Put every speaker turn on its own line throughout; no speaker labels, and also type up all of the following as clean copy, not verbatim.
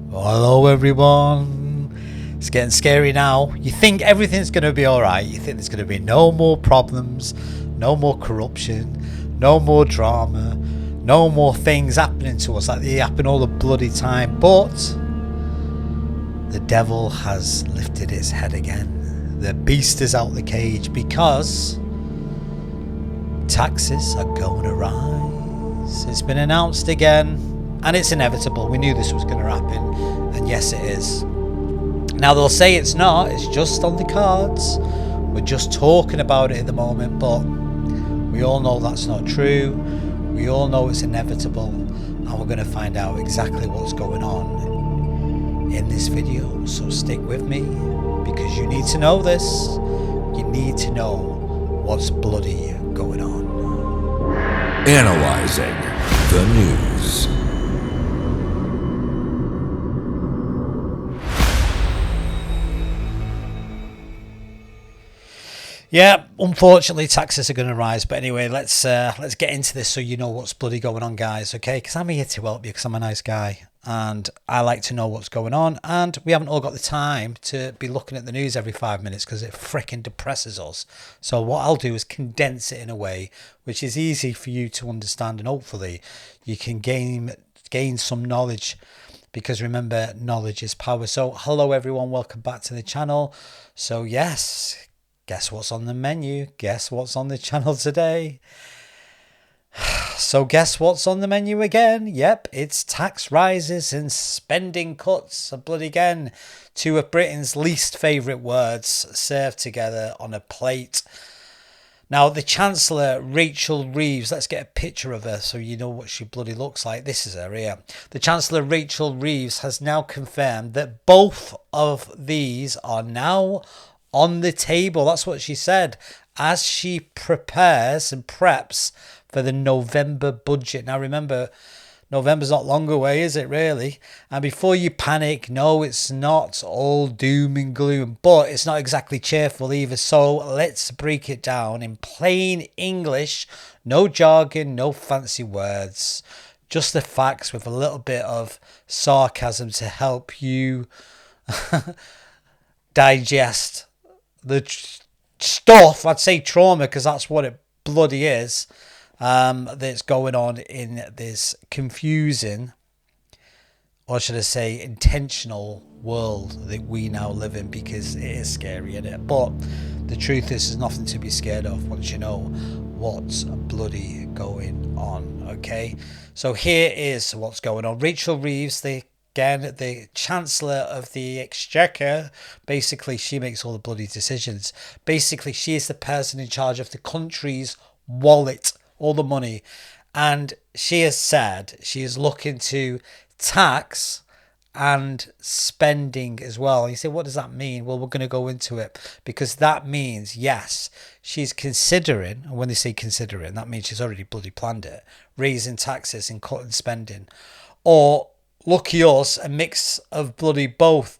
Hello everyone. It's getting scary now. You think everything's going to be alright. You think there's going to be no more problems, no more corruption, no more drama, no more things happening to us like they happen all the bloody time. But the devil has lifted its head again. The beast is out the cage because taxes are going to rise. It's been announced again. And it's inevitable. We knew this was going to happen. And yes, it is. Now, they'll say it's not. It's just on the cards. We're just talking about it at the moment. But we all know that's not true. We all know it's inevitable. And we're going to find out exactly what's going on in this video. So stick with me. Because you need to know this. You need to know what's bloody going on.
Analyzing the news.
Yeah, unfortunately, taxes are going to rise. But anyway, let's get into this so you know what's bloody going on, guys. Okay, because I'm here to help you because I'm a nice guy and I like to know what's going on. And we haven't all got the time to be looking at the news every 5 minutes because it freaking depresses us. So what I'll do is condense it in a way which is easy for you to understand, and hopefully you can gain some knowledge. Because remember, knowledge is power. So hello everyone, welcome back to the channel. So yes. Guess what's on the menu? Guess what's on the channel today? So guess what's on the menu again? Yep, it's tax rises and spending cuts. Bloody again. Two of Britain's least favourite words served together on a plate. Now, the Chancellor, Rachel Reeves, let's get a picture of her so you know what she bloody looks like. This is her here. The Chancellor, Rachel Reeves, has now confirmed that both of these are now on the table. That's what she said as she prepares and preps for the November budget. Now remember, November's not long away, is it really? And before you panic, no, it's not all doom and gloom, but it's not exactly cheerful either. So let's break it down in plain English. No jargon, no fancy words, just the facts with a little bit of sarcasm to help you digest the stuff. I'd say trauma because that's what it bloody is, that's going on in this confusing, or should I say intentional world that we now live in, because it is scary, isn't it? But the truth is, there's nothing to be scared of once you know what's bloody going on. Okay, so here is what's going on. Rachel Reeves, the Chancellor of the Exchequer, basically she makes all the bloody decisions. Basically she is the person in charge of the country's wallet, all the money, and she has said she is looking to tax and spending as well. And you say, what does that mean? Well, we're going to go into it, because that means, yes, she's considering, and when they say considering, that means she's already bloody planned it, raising taxes and cutting spending, or lucky us, a mix of bloody both.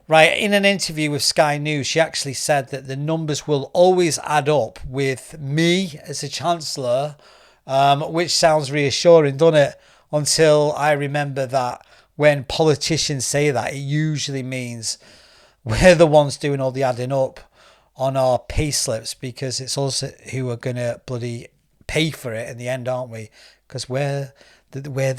Right, in an interview with Sky News, she actually said that the numbers will always add up with me as a Chancellor, which sounds reassuring, doesn't it? Until I remember that when politicians say that, it usually means we're the ones doing all the adding up on our pay slips, because it's us who are going to bloody pay for it in the end, aren't we? Because we're not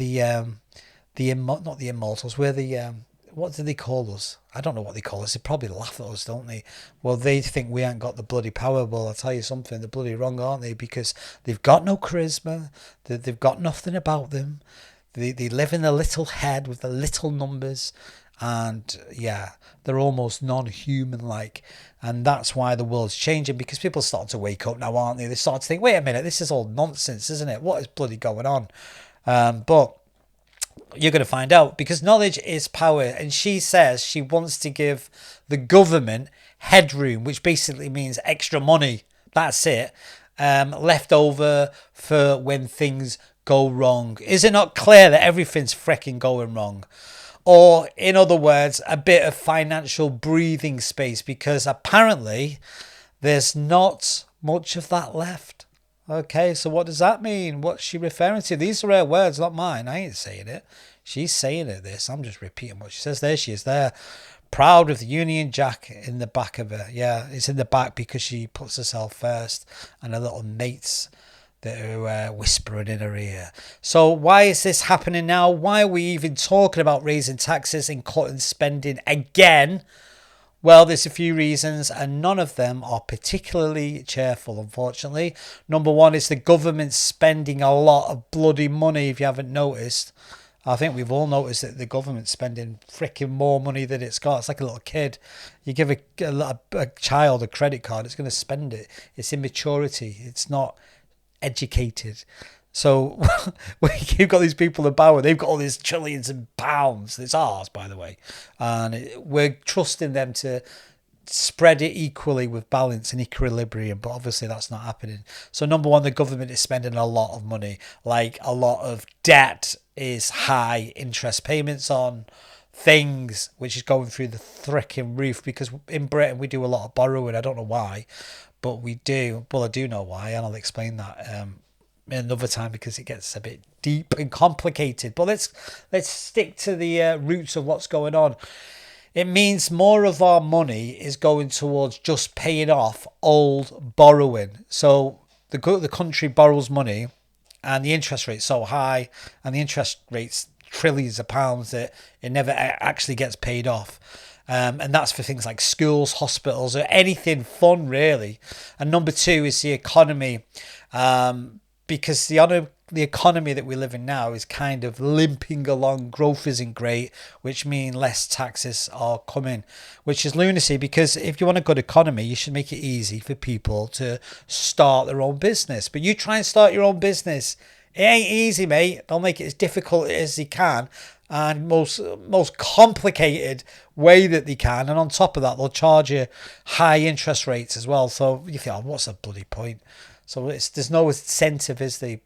the immortals, we're the what do they call us? I don't know what they call us. They probably laugh at us, don't they? Well, they think we ain't got the bloody power. Well, I'll tell you something, they're bloody wrong, aren't they? Because they've got no charisma, they've got nothing about them, they live in a little head with the little numbers, and yeah, they're almost non-human like. And that's why the world's changing, because people start to wake up now, aren't they? They start to think, wait a minute, this is all nonsense, isn't it? What is bloody going on? But you're going to find out, because knowledge is power. And she says she wants to give the government headroom, which basically means extra money. That's it. Left over for when things go wrong. Is it not clear that everything's freaking going wrong? Or in other words, a bit of financial breathing space, because apparently there's not much of that left. Okay, so what does that mean? What's she referring to? These are her words, not mine. I ain't saying it. She's saying it, this. I'm just repeating what she says. There she is there. Proud of the Union Jack in the back of her. Yeah, it's in the back because she puts herself first and her little mates that are whispering in her ear. So why is this happening now? Why are we even talking about raising taxes and cutting spending again? Well, there's a few reasons, and none of them are particularly cheerful, unfortunately. Number one is the government spending a lot of bloody money, if you haven't noticed. I think we've all noticed that the government's spending freaking more money than it's got. It's like a little kid. You give a child a credit card, it's going to spend it. It's immaturity. It's not educated. So you've got these people in power. They've got all these trillions of pounds. It's ours, by the way. And we're trusting them to spread it equally with balance and equilibrium. But obviously that's not happening. So number one, the government is spending a lot of money. Like a lot of debt is high interest payments on things, which is going through the freaking roof. Because in Britain, we do a lot of borrowing. I don't know why, but we do. Well, I do know why, and I'll explain that another time because it gets a bit deep and complicated. But let's stick to the roots of what's going on. It means more of our money is going towards just paying off old borrowing. So the country borrows money and the interest rate's so high and the interest rate's trillions of pounds that it never actually gets paid off. And that's for things like schools, hospitals, or anything fun, really. And number two is the economy. Because the economy that we live in now is kind of limping along. Growth isn't great, which means less taxes are coming, which is lunacy. Because if you want a good economy, you should make it easy for people to start their own business. But you try and start your own business, it ain't easy, mate. They'll make it as difficult as they can and most complicated way that they can. And on top of that, they'll charge you high interest rates as well. So you think, oh, what's the bloody point? So there's no incentive, is there?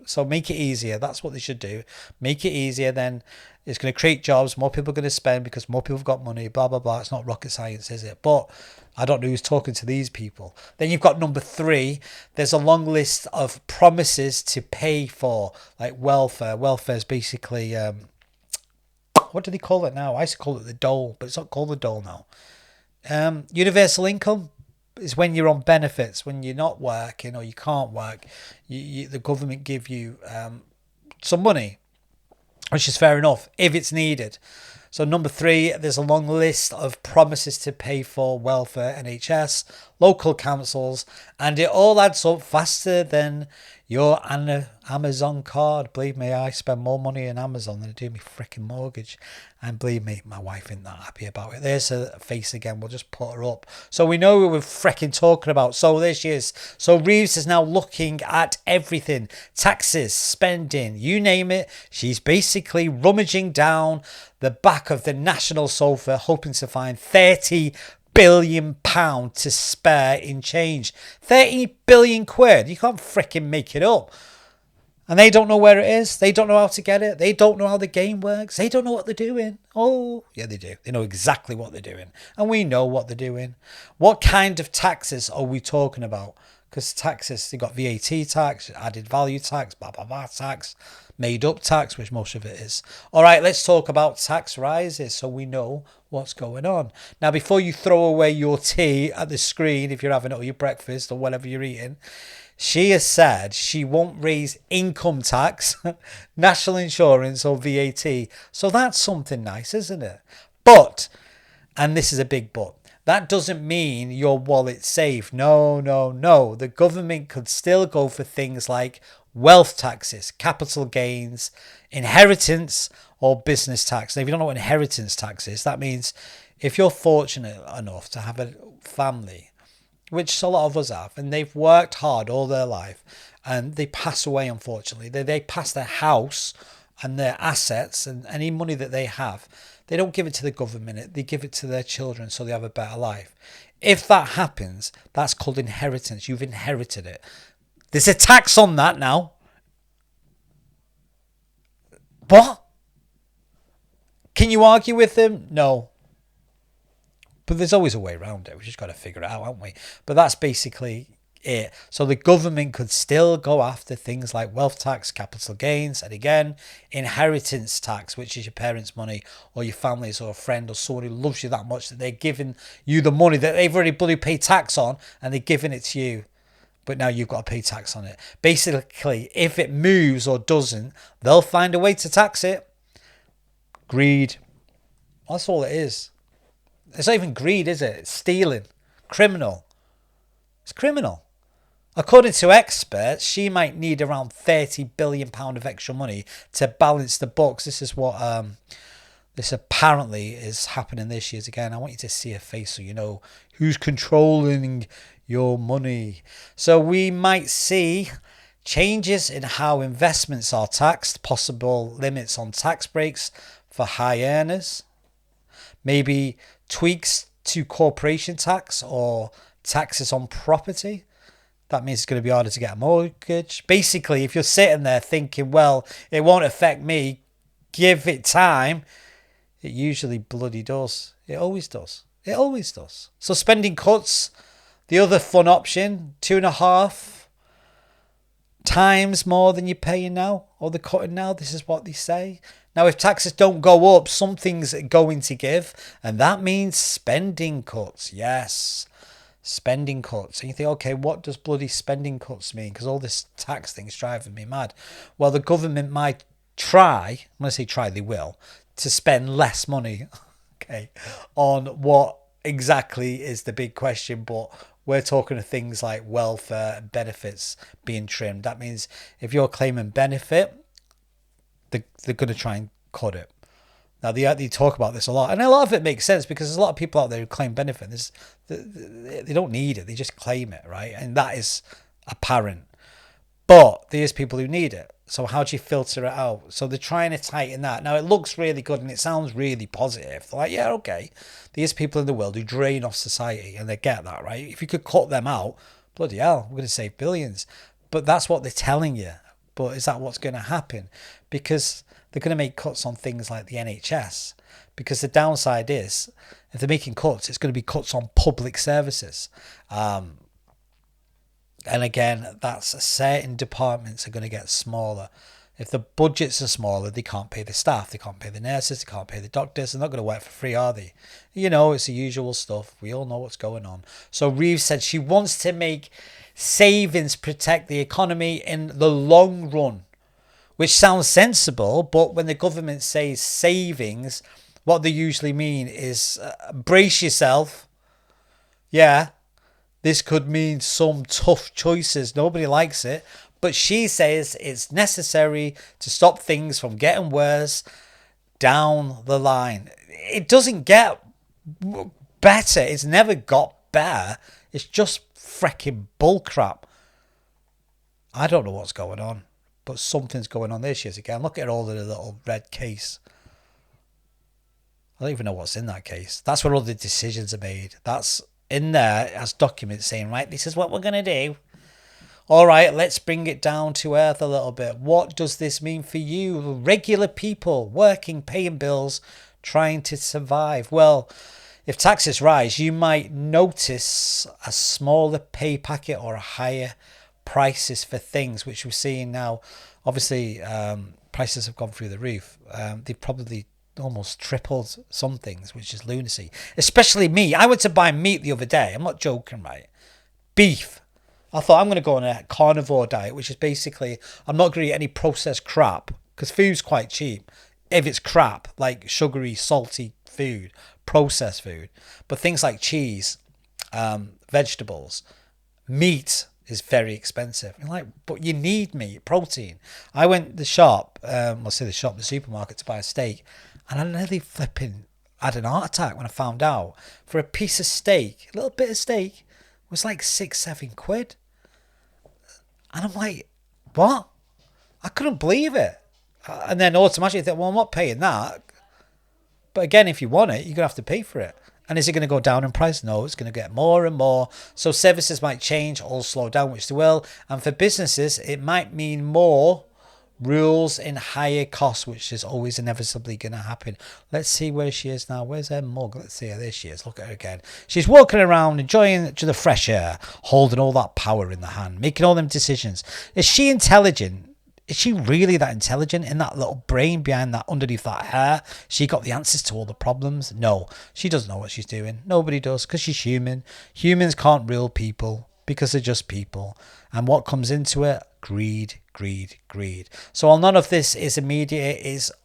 So make it easier. That's what they should do. Make it easier. Then it's going to create jobs. More people are going to spend because more people have got money. Blah, blah, blah. It's not rocket science, is it? But I don't know who's talking to these people. Then you've got number three. There's a long list of promises to pay for, like welfare. Welfare is basically, what do they call it now? I used to call it the dole, but it's not called the dole now. Universal income is when you're on benefits, when you're not working or you can't work, the government give you some money, which is fair enough if it's needed. So number three, there's a long list of promises to pay for welfare, NHS, local councils, and it all adds up faster than your Amazon card. Believe me, I spend more money on Amazon than I do my freaking mortgage. And believe me, my wife isn't that happy about it. There's her face again. We'll just put her up. So we know who we're freaking talking about. So there she is. So Reeves is now looking at everything. Taxes, spending, you name it. She's basically rummaging down the back of the national sofa, hoping to find £30 billion to spare in change. 30 billion quid. You can't freaking make it up. And they don't know where it is. They don't know how to get it. They don't know how the game works. They don't know what they're doing. Oh, yeah, they do. They know exactly what they're doing. And we know what they're doing. What kind of taxes are we talking about? Because taxes, they've got VAT tax, added value tax, blah, blah, blah tax, made up tax, which most of it is. All right, let's talk about tax rises so we know what's going on. Now, before you throw away your tea at the screen, if you're having it or your breakfast or whatever you're eating, she has said she won't raise income tax, national insurance or VAT. So that's something nice, isn't it? But, and this is a big but, that doesn't mean your wallet's safe. No, no, no. The government could still go for things like wealth taxes, capital gains, inheritance or business tax. Now, if you don't know what inheritance tax is, that means if you're fortunate enough to have a family, which a lot of us have, and they've worked hard all their life and they pass away, unfortunately. They pass their house and their assets and any money that they have. They don't give it to the government. They give it to their children so they have a better life. If that happens, that's called inheritance. You've inherited it. There's a tax on that now. What? Can you argue with them? No. But there's always a way around it. We've just got to figure it out, haven't we? But that's basically it. So the government could still go after things like wealth tax, capital gains, and again, inheritance tax, which is your parents' money or your family's or a friend or someone who loves you that much that they're giving you the money that they've already bloody paid tax on and they're giving it to you. But now you've got to pay tax on it. Basically, if it moves or doesn't, they'll find a way to tax it. Greed. That's all it is. It's not even greed, is it? It's stealing. Criminal. It's criminal. According to experts, she might need around £30 billion of extra money to balance the books. This is what this apparently is happening this year. Again, I want you to see her face so you know who's controlling your money. So we might see changes in how investments are taxed, possible limits on tax breaks for high earners, maybe tweaks to corporation tax or taxes on property. That means it's going to be harder to get a mortgage. Basically, if you're sitting there thinking, well, it won't affect me, give it time, it usually bloody does. It always does. It always does. So spending cuts, the other fun option, 2.5 times more than you're paying now, or they're cutting now. This is what they say. Now, if taxes don't go up, something's going to give, and that means spending cuts. Yes. Spending cuts. And you think, okay, what does bloody spending cuts mean? Because all this tax thing is driving me mad. Well, the government might try, when I say try, they will, to spend less money, okay, on what exactly is the big question. But we're talking of things like welfare and benefits being trimmed. That means if you're claiming benefit, they're going to try and cut it. Now, they talk about this a lot, and a lot of it makes sense because there's a lot of people out there who claim benefit. They don't need it, they just claim it, right? And that is apparent. But there's people who need it. So how do you filter it out? So they're trying to tighten that. Now, it looks really good and it sounds really positive. They're like, yeah, okay. There's people in the world who drain off society, and they get that, right? If you could cut them out, bloody hell, we're going to save billions. But that's what they're telling you. But is that what's going to happen? Because they're going to make cuts on things like the NHS. Because the downside is, if they're making cuts, it's going to be cuts on public services. And again, that's certain departments are going to get smaller. If the budgets are smaller, they can't pay the staff, they can't pay the nurses, they can't pay the doctors. They're not going to work for free, are they? You know, it's the usual stuff. We all know what's going on. So Reeves said she wants to make savings protect the economy in the long run, which sounds sensible. But when the government says savings, what they usually mean is brace yourself. Yeah, this could mean some tough choices. Nobody likes it. But she says it's necessary to stop things from getting worse down the line. It doesn't get better. It's never got better. It's just freaking bullcrap. I don't know what's going on, but something's going on this year again. Look at all the little red case. I don't even know what's in that case. That's where all the decisions are made. That's in there as documents saying, right, this is what we're going to do. All right, let's bring it down to earth a little bit. What does this mean for you? Regular people working, paying bills, trying to survive. Well, if taxes rise, you might notice a smaller pay packet or a higher prices for things, which we're seeing now. Obviously, prices have gone through the roof. They've probably almost tripled some things, which is lunacy. Especially meat. I went to buy meat the other day. I'm not joking, right? Beef. I thought I'm going to go on a carnivore diet, which is basically I'm not going to eat any processed crap because food's quite cheap. If it's crap, like sugary, salty food, processed food, but things like cheese, vegetables, meat is very expensive. You're like, but you need meat, protein. I went to the shop, the supermarket to buy a steak, and I nearly had an heart attack when I found out for a piece of steak, a little bit of steak, was like 6-7 quid. And I'm like, what? I couldn't believe it. And then automatically think, well, I'm not paying that. But again, if you want it, you're going to have to pay for it. And is it going to go down in price? No, it's going to get more and more. So services might change or slow down, which they will. And for businesses, it might mean more rules in higher costs, which is always inevitably going to happen. Let's see where she is now. Where's her mug? Let's see her. There she is. Look at her again. She's walking around, enjoying the fresh air, holding all that power in the hand, making all them decisions. Is she intelligent? Is she really that intelligent in that little brain behind that, underneath that hair? She got the answers to all the problems? No, she doesn't know what she's doing. Nobody does, because she's human. Humans can't rule people because they're just people. And what comes into it? Greed, greed, greed. So while none of this is immediate,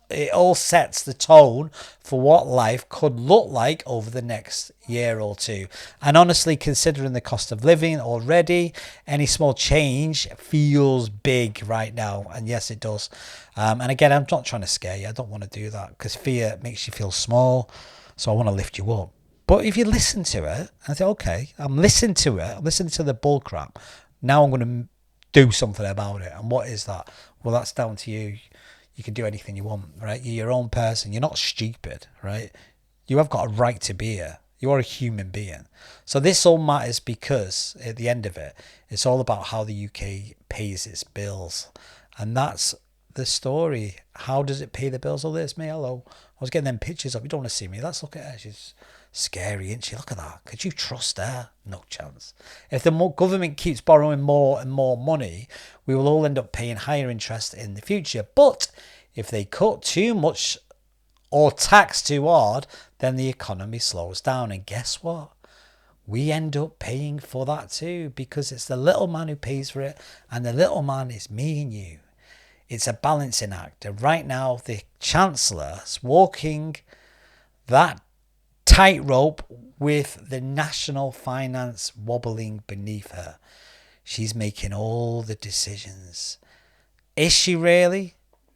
it all sets the tone for what life could look like over the next year or two. And honestly, considering the cost of living already, any small change feels big right now. And yes, it does. And again, I'm not trying to scare you. I don't want to do that, because fear makes you feel small. So I want to lift you up. But if you listen to it, I think, okay, I'm listening to it. I'm listening to the bullcrap. Now I'm going to do something about it. And what is that? Well, that's down to you. You can do anything you want, right? You're your own person. You're not stupid, right? You have got a right to be here. You are a human being. So this all matters because at the end of it, it's all about how the UK pays its bills. And that's the story. How does it pay the bills? Oh, there's me. Hello. I was getting them pictures of. You don't want to see me. Let's look at her. She's scary, isn't she? Look at that. Could you trust her? No chance. If the government keeps borrowing more and more money, we will all end up paying higher interest in the future. But if they cut too much or tax too hard, then the economy slows down. And guess what? We end up paying for that too, because it's the little man who pays for it, and the little man is me and you. It's a balancing act. And right now, the Chancellor's walking that tightrope with the national finance wobbling beneath her. She's making all the decisions. Is she really?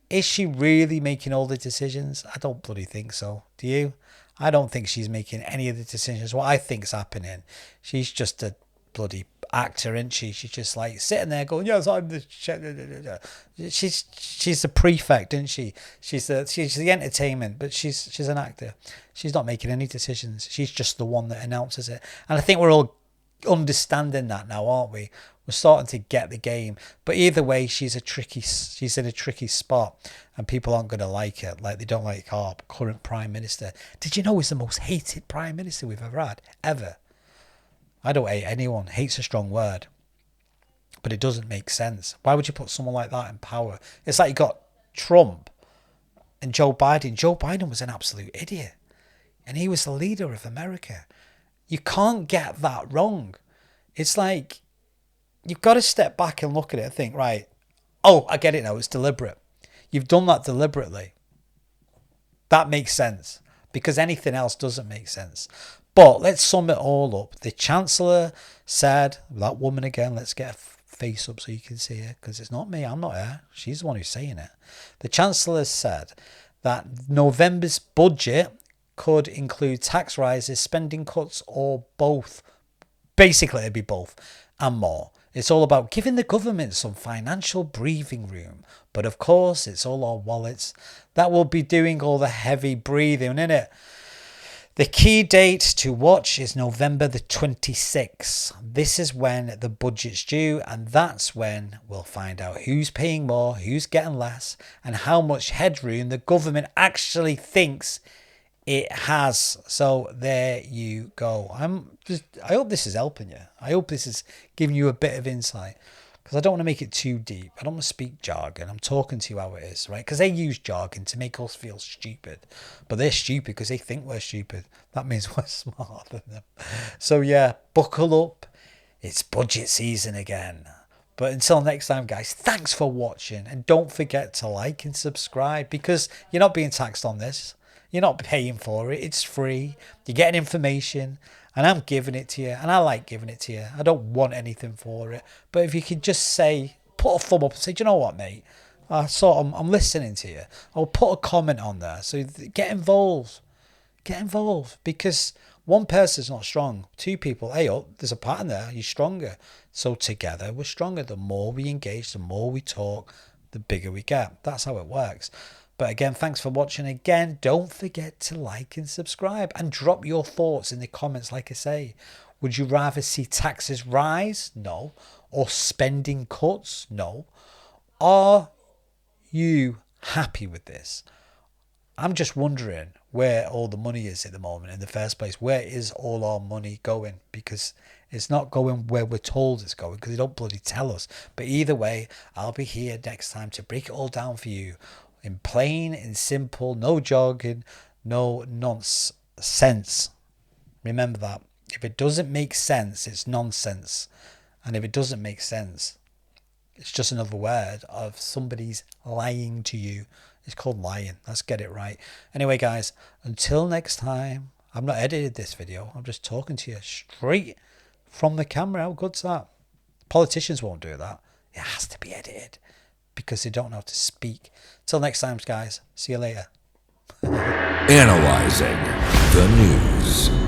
Is she really making all the decisions? I don't bloody think so. Do you? I don't think she's making any of the decisions. What I think's happening, she's just a bloody actor, isn't she? She's just like sitting there going, yes, I'm the... She's the prefect, isn't she? She's the entertainment, but she's an actor. She's not making any decisions. She's just the one that announces it. And I think we're all understanding that now, aren't we? We're starting to get the game. But either way, she's in a tricky spot, and people aren't going to like it, like they don't like our current Prime Minister. Did you know he's the most hated Prime Minister we've ever had? Ever. I don't hate anyone. Hate's a strong word. But it doesn't make sense. Why would you put someone like that in power? It's like you got Trump and Joe Biden. Joe Biden was an absolute idiot. And he was the leader of America. You can't get that wrong. It's like, you've got to step back and look at it and think, right, oh, I get it now. It's deliberate. You've done that deliberately. That makes sense. Because anything else doesn't make sense. But let's sum it all up. The Chancellor said, that woman again, let's get her face up so you can see her, because it's not me, I'm not her. She's the one who's saying it. The Chancellor said that November's budget could include tax rises, spending cuts, or both. Basically, it'd be both and more. It's all about giving the government some financial breathing room. But of course, it's all our wallets that will be doing all the heavy breathing, innit? The key date to watch is November the 26th. This is when the budget's due, and that's when we'll find out who's paying more, who's getting less, and how much headroom the government actually thinks it has. So there you go. I hope this is helping you. I hope this is giving you a bit of insight, because I don't want to make it too deep. I don't want to speak jargon. I'm talking to you how it is, right? Because they use jargon to make us feel stupid. But they're stupid because they think we're stupid. That means we're smarter than them. So yeah, buckle up. It's budget season again. But until next time, guys, thanks for watching. And don't forget to like and subscribe, because you're not being taxed on this. You're not paying for it. It's free. You're getting information. And I'm giving it to you, and I like giving it to you. I don't want anything for it. But if you could just say, put a thumb up and say, do you know what, mate? I'm listening to you. Or put a comment on there. So get involved. Get involved. Because one person's not strong. Two people, hey, oh, there's a pattern there. You're stronger. So together, we're stronger. The more we engage, the more we talk, the bigger we get. That's how it works. But again, thanks for watching. Again, don't forget to like and subscribe, and drop your thoughts in the comments. Like I say, would you rather see taxes rise? No. Or spending cuts? No. Are you happy with this? I'm just wondering where all the money is at the moment in the first place. Where is all our money going? Because it's not going where we're told it's going, because they don't bloody tell us. But either way, I'll be here next time to break it all down for you in plain and simple, no jogging, no nonsense. Remember that. If it doesn't make sense, it's nonsense. And if it doesn't make sense, it's just another word of somebody's lying to you. It's called lying. Let's get it right. Anyway, guys, until next time, I've not edited this video. I'm just talking to you straight from the camera. How good's that? Politicians won't do that. It has to be edited because they don't know how to speak. Till next time, guys. See you later.
Analyzing the news.